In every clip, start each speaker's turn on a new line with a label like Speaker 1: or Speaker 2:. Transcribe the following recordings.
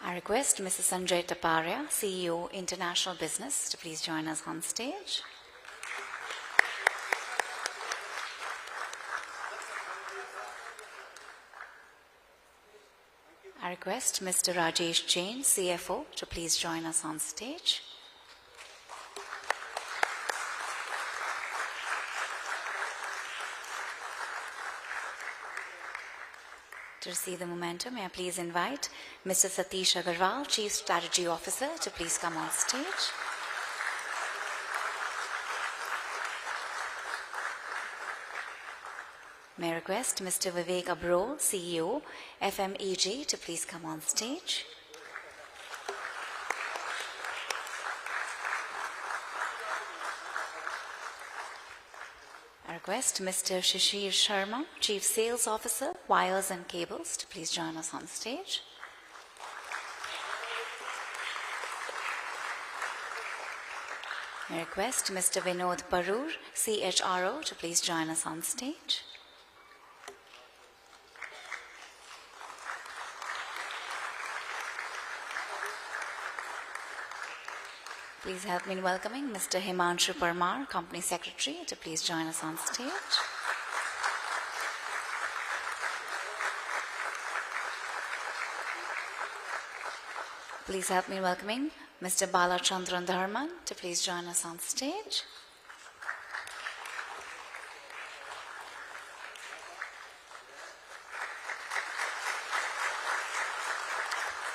Speaker 1: I request Mr. Sanjay Taparia, CEO, International Business, to please join us on stage. I request Mr. Rajesh Jain, CFO, to please join us on stage. To receive the momentum, may I please invite Mr. Satish Agarwal, Chief Strategy Officer, to please come on stage. May I request Mr. Vivek Abrol, CEO, FMEG, to please come on stage. I request Mr. Shishir Sharma, Chief Sales Officer, Wires and Cables, to please join us on stage. I request Mr. Vinod Parur, CHRO, to please join us on stage. Please help me in welcoming Mr. Himanshu Parmar, Company Secretary, to please join us on stage. Please help me in welcoming Mr. Balachandran Dharman to please join us on stage.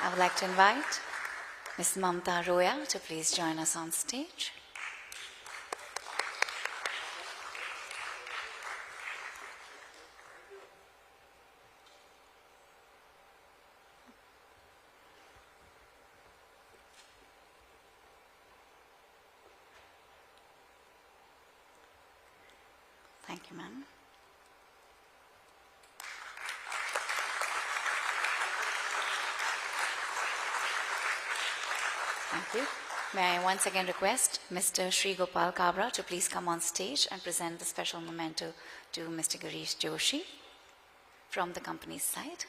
Speaker 1: I would like to invite Ms. Mamta Roya to please join us on stage. Thank you, ma'am. Thank you. May I once again request Mr. Sri Gopal Kabra to please come on stage and present the special memento to Mr. Girish Joshi from the company's side.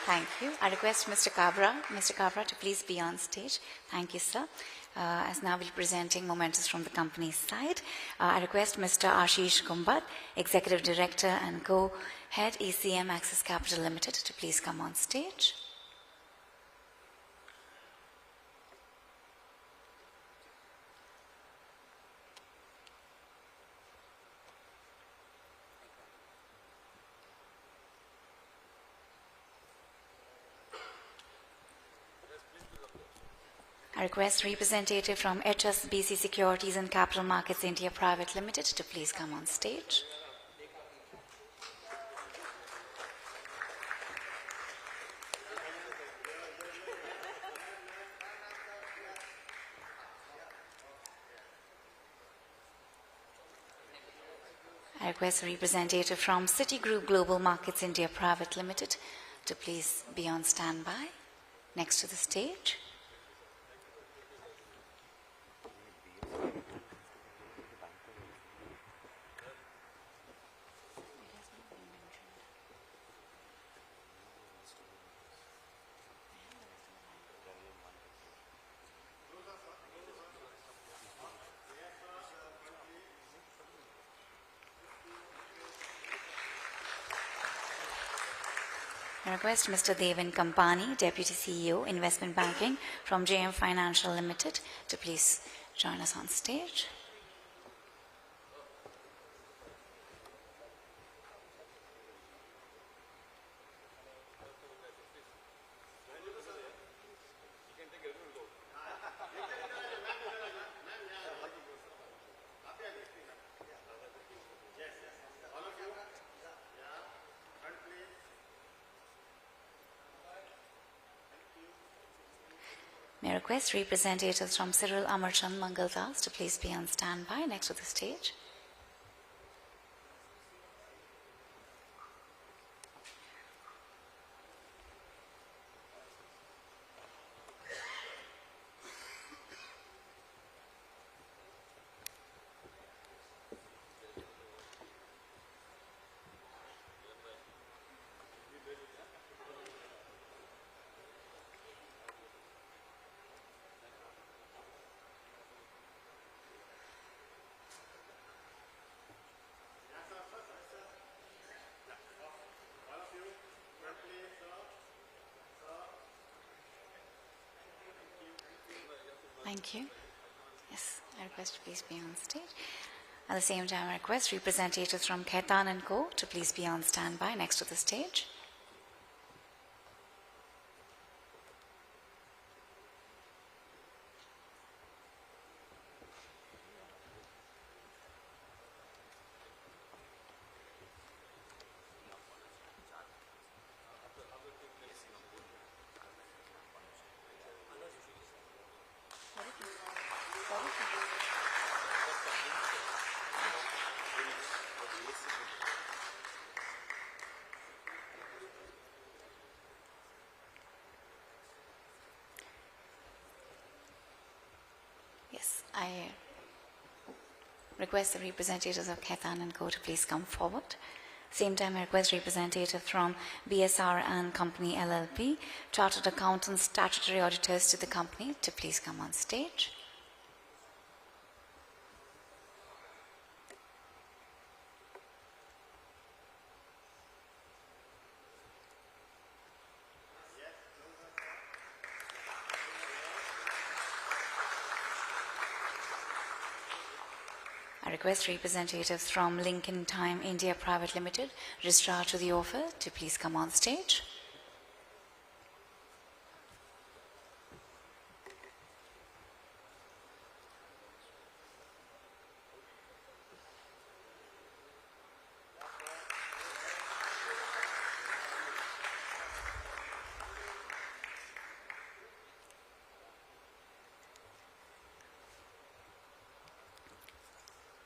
Speaker 1: Thank you. I request Mr. Kabra to please be on stage. Thank you, sir. As now we'll be presenting mementos from the company's side. I request Mr. Ashish Kumbat, Executive Director and Co-Head ECM Access Capital Limited, to please come on stage. I request representative from HSBC Securities and Capital Markets India Private Limited to please come on stage. I request a representative from Citigroup Global Markets India Private Limited to please be on standby next to the stage. I request Mr. Devin Kampani, Deputy CEO, Investment Banking from JM Financial Limited, to please join us on stage. May I request representatives from Cyril Amarchand Mangaldas to please be on standby next to the stage. Thank you. Yes, I request to please be on stage. At the same time, I request representatives from Khaitan & Co. to please be on standby next to the stage. Yes, I request the representatives of Khaitan & Co. to please come forward. Same time, I request representatives from BSR and Company LLP, Chartered Accountants, Statutory Auditors to the company to please come on stage. I request representatives from Lincoln Time India Private Limited, registrar to the offer, to please come on stage.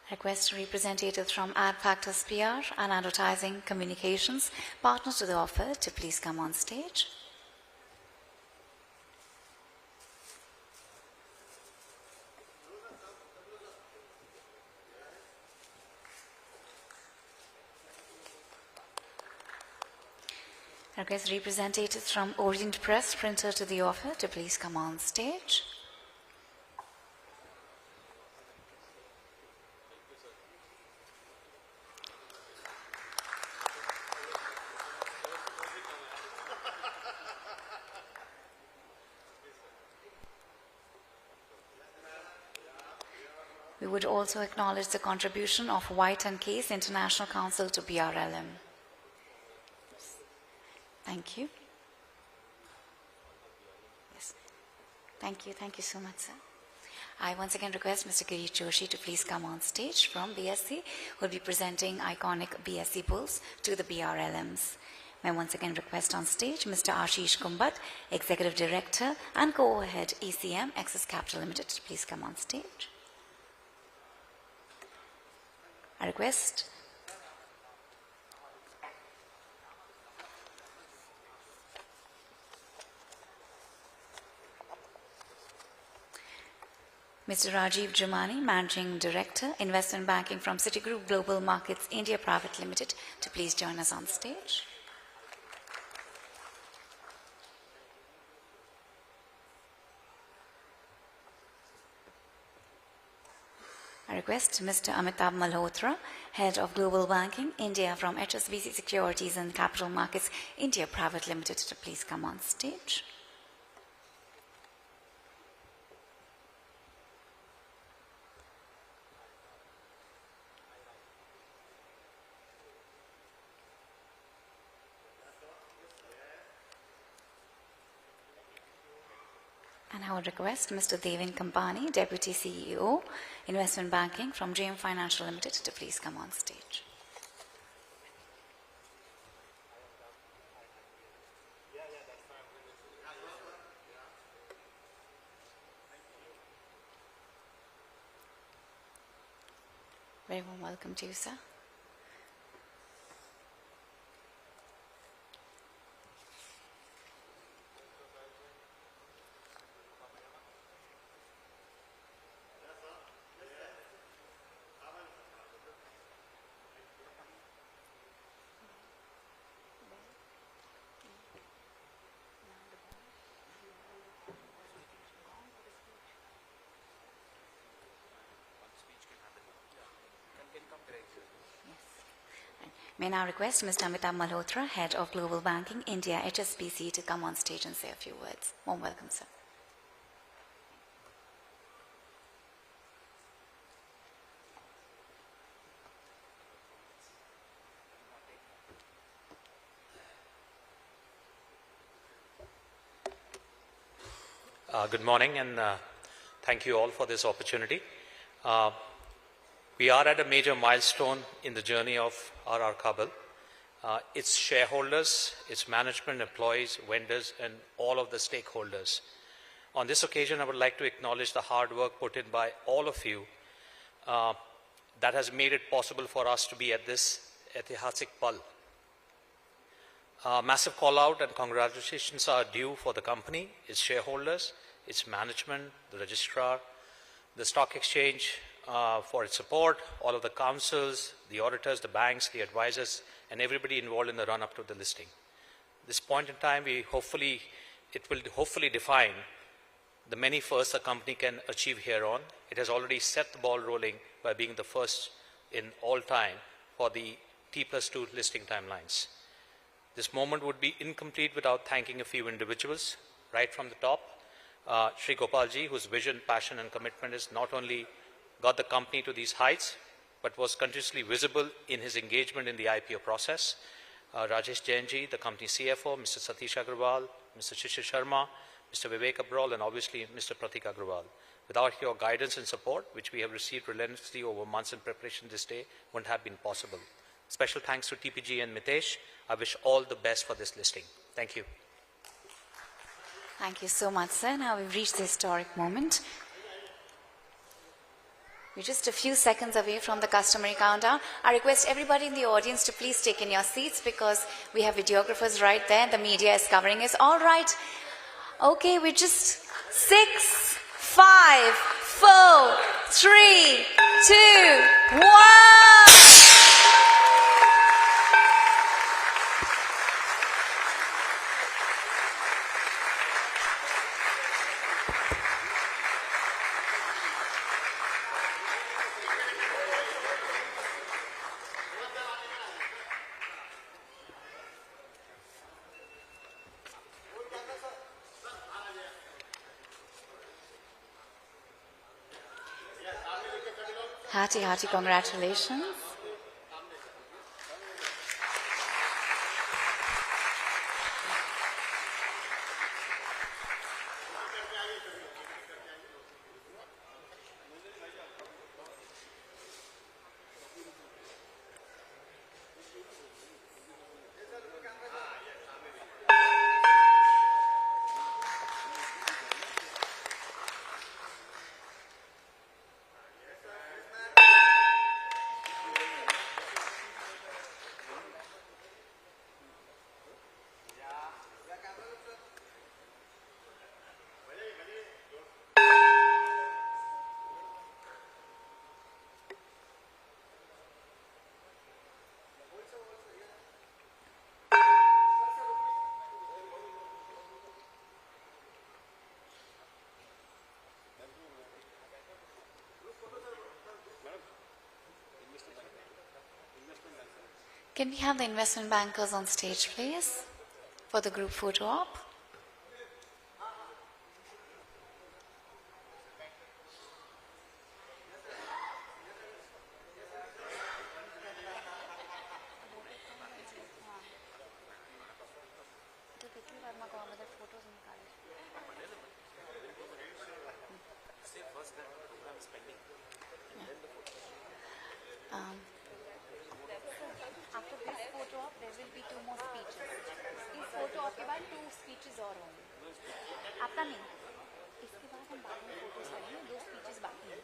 Speaker 1: Request representatives from Ad Factors PR and Advertising Communications, partners to the offer, to please come on stage. Request representatives from Orient Press, printer to the offer, to please come on stage. We would also acknowledge the contribution of White & Case International Council to BRLM. Thank you. Yes. Thank you so much, sir. I once again request Mr. Girish Joshi to please come on stage from BSE, who will be presenting iconic BSE bulls to the BRLMs. May I once again request on stage Mr. Ashish Kumbat, Executive Director and Co-Head ECM Access Capital Limited, to please come on stage. I request Mr. Rajiv Jumani, Managing Director, Investment Banking from Citigroup Global Markets India Private Limited, to please join us on stage. I request Mr. Amitabh Malhotra, Head of Global Banking, India from HSBC Securities and Capital Markets, India Private Limited, to please come on stage. And I would request Mr. Devin Kampani, Deputy CEO, Investment Banking from JM Financial Limited, to please come on stage. Very warm welcome to you, sir. May I now request Mr. Amitabh Malhotra, Head of Global Banking, India, HSBC, to come on stage and say a few words. Warm welcome, sir.
Speaker 2: Good morning, and thank you all for this opportunity. We are at a major milestone in the journey of RR Kabel. Its shareholders, its management, employees, vendors, and all of the stakeholders. On this occasion, I would like to acknowledge the hard work put in by all of you that has made it possible for us to be at this ऐतिहासिक pal. Massive call out and congratulations are due for the company, its shareholders, its management, the registrar, the stock exchange for its support, all of the councils, the auditors, the banks, the advisors, and everybody involved in the run-up to the listing. This point in time, it will hopefully define the many firsts a company can achieve here on. It has already set the ball rolling by being the first in all time for the T+2 listing timelines. This moment would be incomplete without thanking a few individuals. Right from the top, Sri Gopalji, whose vision, passion, and commitment has not only got the company to these heights, but was continuously visible in his engagement in the IPO process. Rajesh Jainji, the company CFO, Mr. Satish Agrawal, Mr. Shishir Sharma, Mr. Vivek Abral, and obviously Mr. Pratik Agrawal. Without your guidance and support, which we have received relentlessly over months in preparation this day, wouldn't have been possible. Special thanks to TPG and Mitesh. I wish all the best for this listing. Thank you.
Speaker 1: Thank you so much, sir. Now we've reached the historic moment. We're just a few seconds away from the customary countdown. I request everybody in the audience to please take in your seats because we have videographers right there. The media is covering us. All right. Okay, we're just 6, 5, 4, 3, 2, 1. Hearty, hearty congratulations. Can we have the investment bankers on stage, please, for the group photo op? After this photo op, there will be 2 more speeches. इस photo op के बाद 2 speeches और होंगे. आपका नहीं. इसके बाद हम बाद में photos करेंगे. 2 speeches बाकी हैं.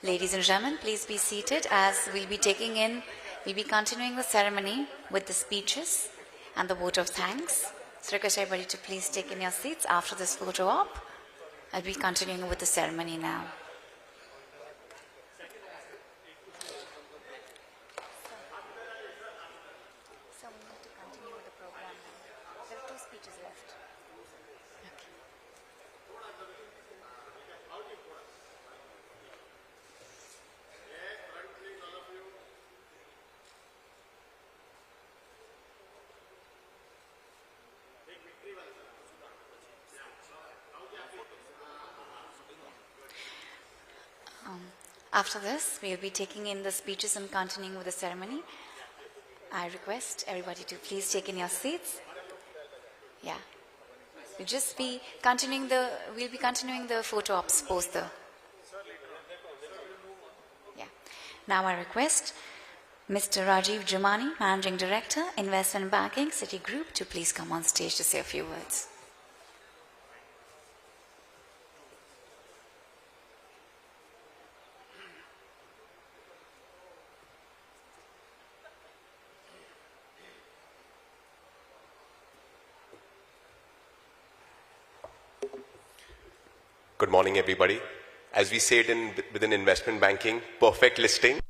Speaker 1: Ladies and gentlemen, please be seated as we'll be continuing the ceremony with the speeches and the vote of thanks. So request everybody to please take in your seats after this photo op. I'll be continuing with the ceremony now. So we need to continue with the program now. There are 2 speeches left. After this, we will be taking in the speeches and continuing with the ceremony. I request everybody to please take in your seats. Yeah. We'll be continuing the photo ops post the. Yeah. Now I request Mr. Rajiv Jumani, Managing Director, Investment Banking, Citigroup, to please come on stage to say a few words.
Speaker 3: Good morning, everybody. As we say it within investment banking, perfect listing